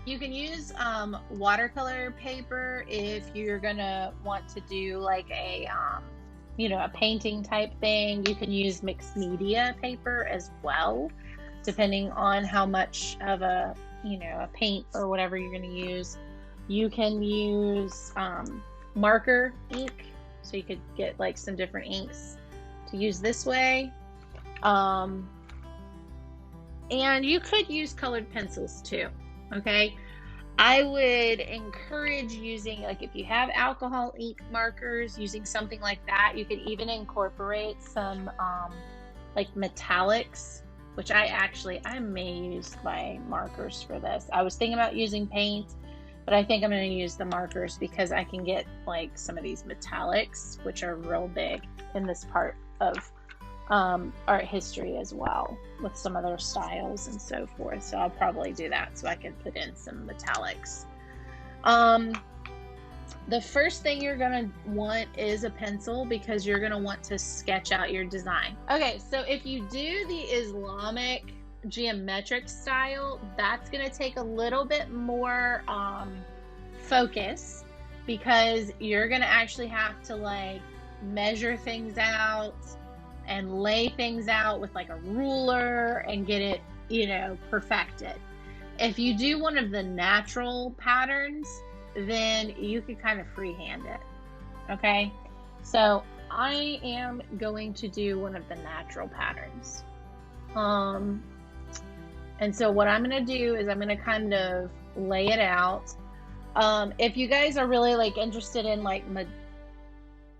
You can use watercolor paper if you're gonna want to do like a a painting type thing. You can use mixed media paper as well, depending on how much of a paint or whatever you're gonna use. You can use marker ink, so you could get like some different inks to use this way. Um, and you could use colored pencils too. Okay, I would encourage using, like, if you have alcohol ink markers, using something like that. You could even incorporate some like metallics, which I may use my markers for this. I was thinking about using paint, but I think I'm going to use the markers because I can get like some of these metallics, which are real big in this part of art history as well, with some other styles and so forth. So I'll probably do that so I can put in some metallics. The first thing you're gonna want is a pencil, because you're gonna want to sketch out your design. Okay, so if you do the Islamic geometric style, that's gonna take a little bit more focus, because you're gonna actually have to like measure things out and lay things out with like a ruler and get it, perfected. If you do one of the natural patterns, then you could kind of freehand it. Okay, so I am going to do one of the natural patterns. And so what I'm going to do is I'm going to kind of lay it out. If you guys are really like interested in like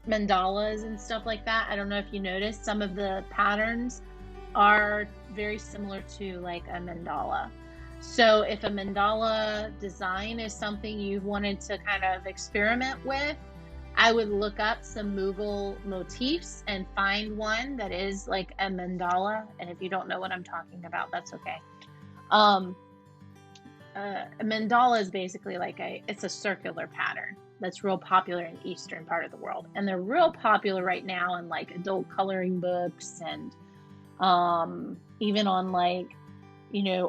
mandalas and stuff like that, I don't know if you noticed, some of the patterns are very similar to like a mandala. So if a mandala design is something you've wanted to kind of experiment with, I would look up some Mughal motifs and find one that is like a mandala. And if you don't know what I'm talking about, that's okay. A mandala is basically like it's a circular pattern that's real popular in the eastern part of the world, and they're real popular right now in like adult coloring books, and even on like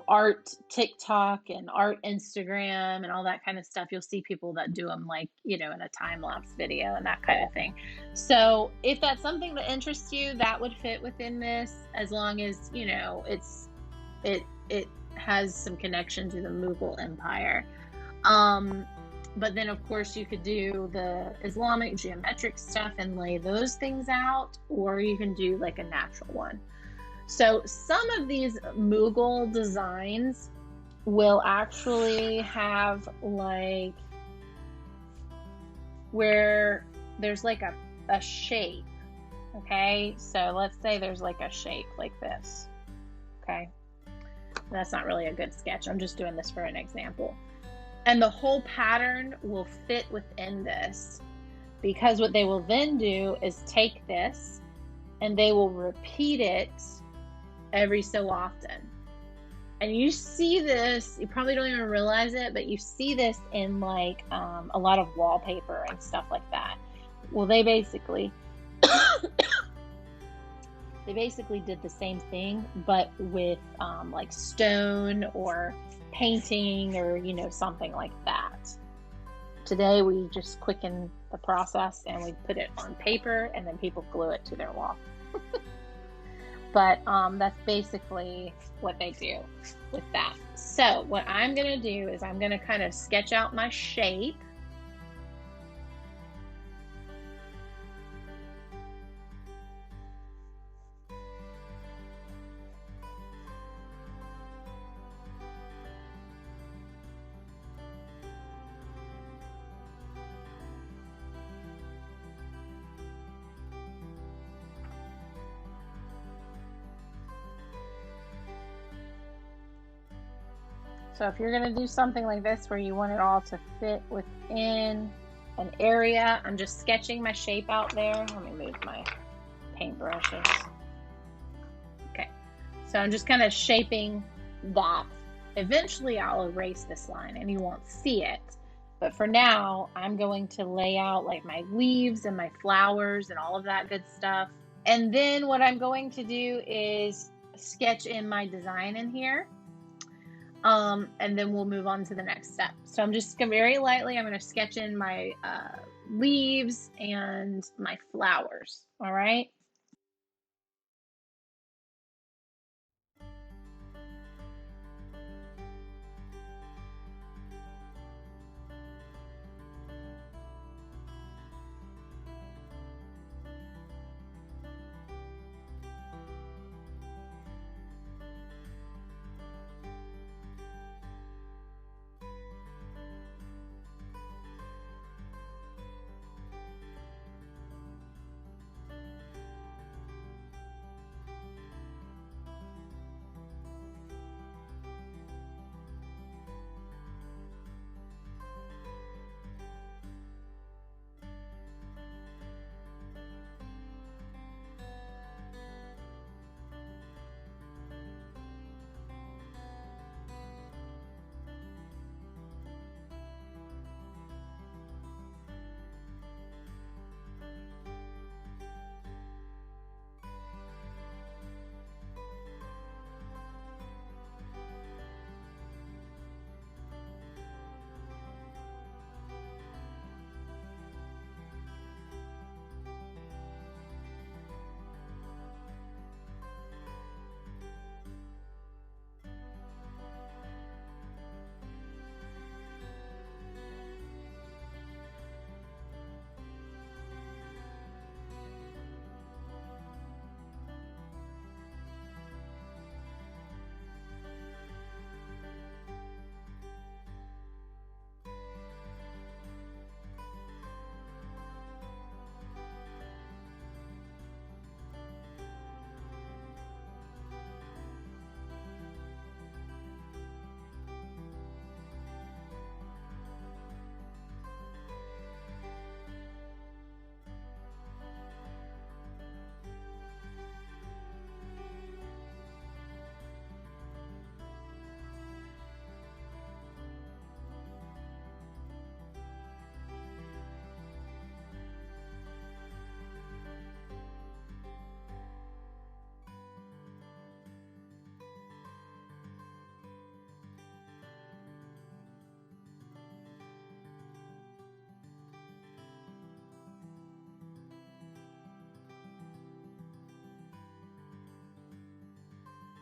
art TikTok and art Instagram and all that kind of stuff. You'll see people that do them like in a time-lapse video and that kind of thing. So if that's something that interests you, that would fit within this, as long as it has some connection to the Mughal Empire. But then, of course, you could do the Islamic geometric stuff and lay those things out, or you can do like a natural one. So some of these Mughal designs will actually have like where there's like a shape. Okay, so let's say there's like a shape like this. Okay, that's not really a good sketch. I'm just doing this for an example. And the whole pattern will fit within this, because what they will then do is take this and they will repeat it every so often. And you see this, you probably don't even realize it, but you see this in like a lot of wallpaper and stuff like that. Well, they basically did the same thing, but with like stone or painting or something like that. Today we just quicken the process and we put it on paper, and then people glue it to their wall. But that's basically what they do with that. So what I'm going to do is I'm going to kind of sketch out my shape. So if you're going to do something like this where you want it all to fit within an area, I'm just sketching my shape out there. Let me move my paintbrushes. Okay, so I'm just kind of shaping that. Eventually I'll erase this line and you won't see it. But for now, I'm going to lay out like my leaves and my flowers and all of that good stuff. And then what I'm going to do is sketch in my design in here. And then we'll move on to the next step. So I'm just gonna very lightly, I'm gonna sketch in my leaves and my flowers, all right?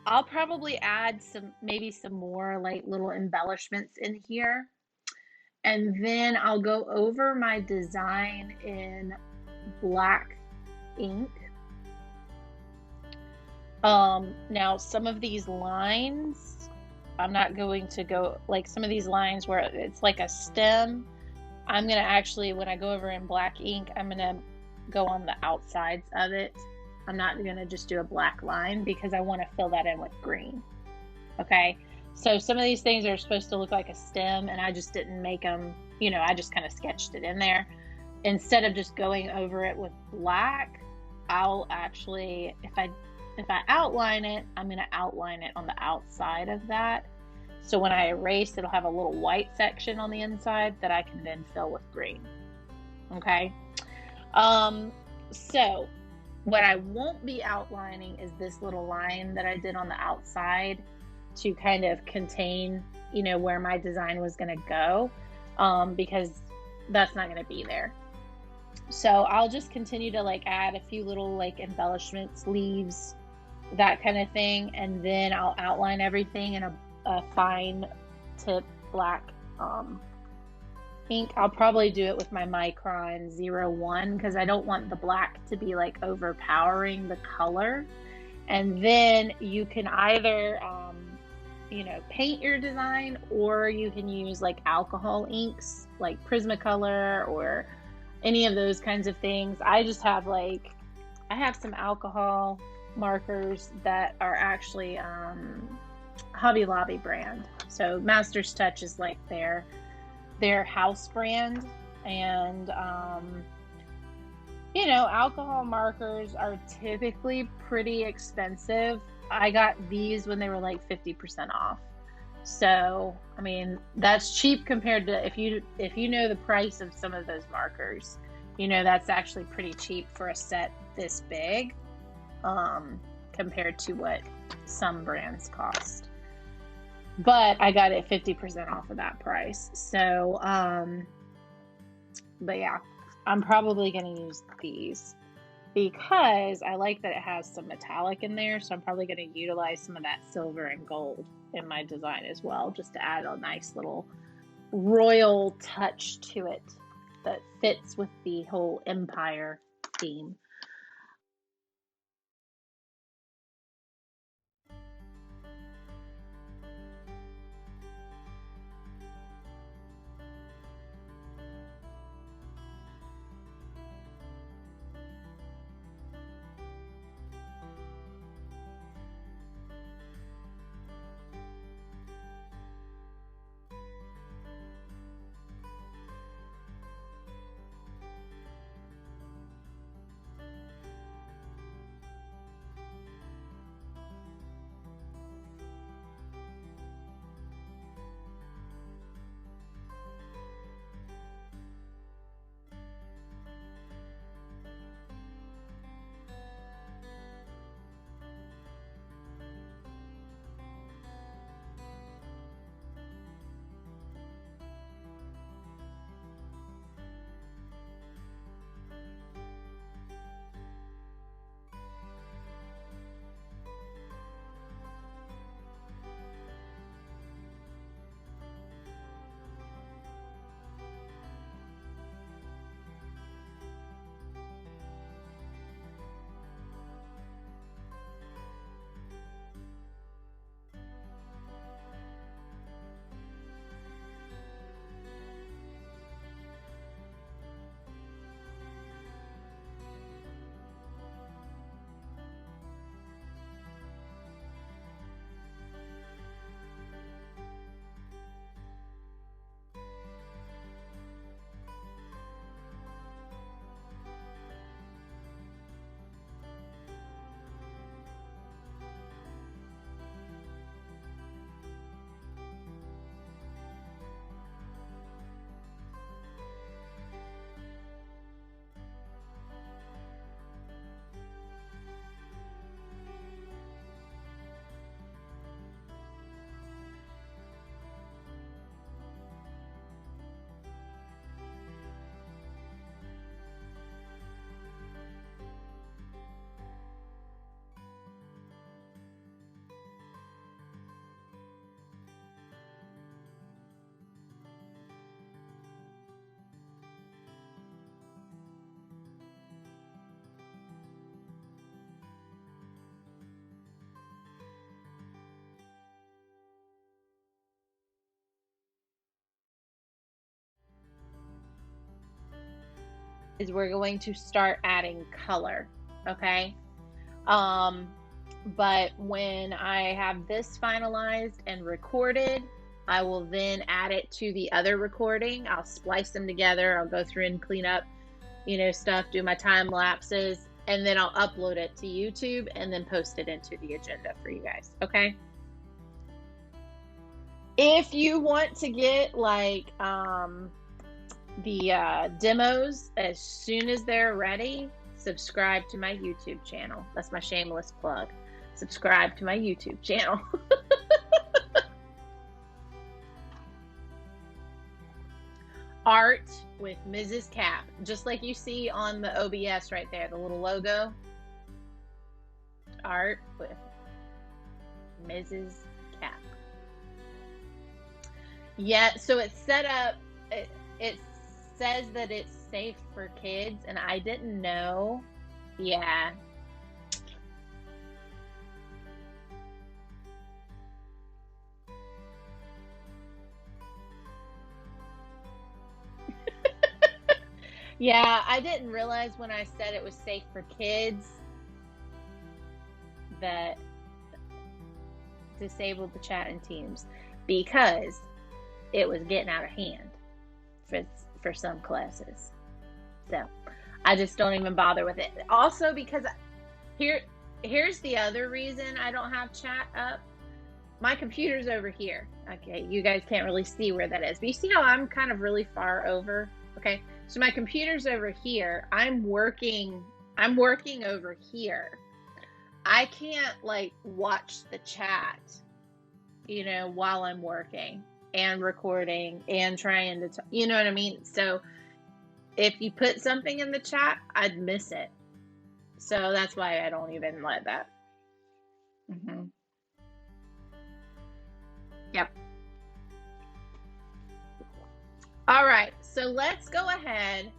I'll probably add maybe some more like little embellishments in here. And then I'll go over my design in black ink. Now some of these lines, I'm not going to go, like some of these lines where it's like a stem, I'm gonna actually, when I go over in black ink, I'm gonna go on the outsides of it. I'm not gonna just do a black line because I wanna fill that in with green, okay? So some of these things are supposed to look like a stem and I just didn't make them, you know, I just kind of sketched it in there. Instead of just going over it with black, I'll actually, if I outline it, I'm going to outline it on the outside of that. So when I erase, it'll have a little white section on the inside that I can then fill with green. Okay. So what I won't be outlining is this little line that I did on the outside to kind of contain, you know, where my design was going to go, because that's not going to be there. So I'll just continue to like add a few little like embellishments, leaves, that kind of thing, and then I'll outline everything in a fine tip black ink. I'll probably do it with my Micron 01 because I don't want the black to be like overpowering the color. And then you can either you know, paint your design, or you can use like alcohol inks like Prismacolor or any of those kinds of things. I just have like, I have some alcohol markers that are actually Hobby Lobby brand. So Master's Touch is like their house brand, and you know, alcohol markers are typically pretty expensive. I got these when they were like 50% off. So, I mean, that's cheap compared to if you know the price of some of those markers, you know, that's actually pretty cheap for a set this big, compared to what some brands cost. but I got it 50% off of that price. So, but yeah, I'm probably going to use these because I like that it has some metallic in there. So I'm probably going to utilize some of that silver and gold in my design as well, just to add a nice little royal touch to it that fits with the whole empire theme. Is we're going to start adding color, okay? Um, but when I have this finalized and recorded, I will then add it to the other recording. I'll splice them together. I'll go through and clean up, stuff, do my time lapses, and then I'll upload it to YouTube and then post it into the agenda for you guys, okay? If you want to get like the demos as soon as they're ready, subscribe to my YouTube channel. That's my shameless plug. Subscribe to my YouTube channel. Art with Mrs. Cap, just like you see on the OBS right there, the little logo. Art with Mrs. Cap. Yeah, so it's set up, it says that it's safe for kids, and I didn't know. Yeah. Yeah, I didn't realize when I said it was safe for kids that disabled the chat and teams because it was getting out of hand for for some classes. So I just don't even bother with it. Also, because here's the other reason I don't have chat up. My computer's over here. Okay, you guys can't really see where that is, but you see how I'm kind of really far over? Okay, so my computer's over here. I'm working over here. I can't like watch the chat while I'm working and recording and trying to, you know what I mean? So if you put something in the chat, I'd miss it. So that's why I don't even let that. Yep. All right. So let's go ahead.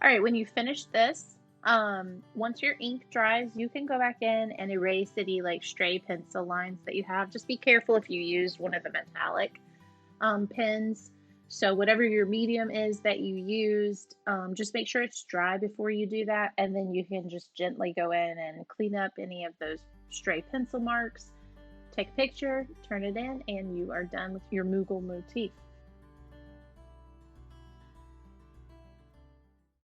All right, when you finish this, once your ink dries, you can go back in and erase any like stray pencil lines that you have. Just be careful if you use one of the metallic pens. So whatever your medium is that you used, just make sure it's dry before you do that, and then you can just gently go in and clean up any of those stray pencil marks. Take a picture, turn it in, and you are done with your Mughal motif.